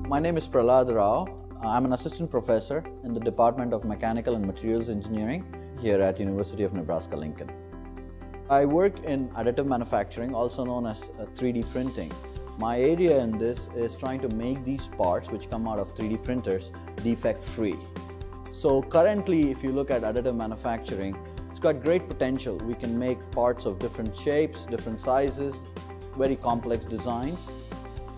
My name is Prahalada Rao. I'm an assistant professor in the Department of Mechanical and Materials Engineering here at University of Nebraska-Lincoln. I work in additive manufacturing, also known as 3D printing. My area in this is trying to make these parts which come out of 3D printers defect-free. So currently, if you look at additive manufacturing, it's got great potential. We can make parts of different shapes, different sizes, very complex designs.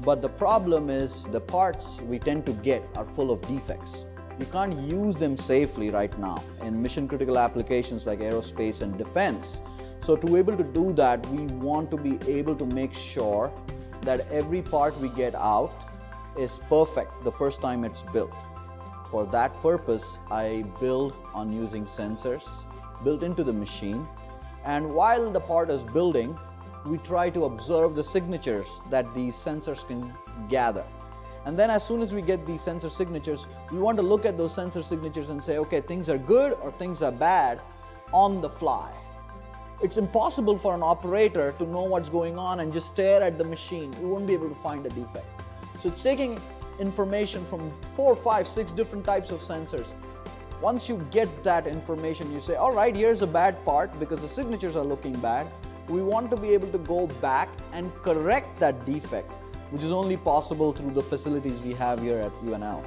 But the problem is the parts we tend to get are full of defects. You can't use them safely right now in mission critical applications like aerospace and defense. So to be able to do that, we want to be able to make sure that every part we get out is perfect the first time it's built. For that purpose, I build on using sensors built into the machine, and while the part is building, we try to observe the signatures that these sensors can gather. And then as soon as we get these sensor signatures, we want to look at those sensor signatures and say, okay, things are good or things are bad on the fly. It's impossible for an operator to know what's going on and just stare at the machine. We won't be able to find a defect. So it's taking information from 4, 5, 6 different types of sensors. Once you get that information, you say, all right, here's a bad part because the signatures are looking bad. We want to be able to go back and correct that defect, which is only possible through the facilities we have here at UNL.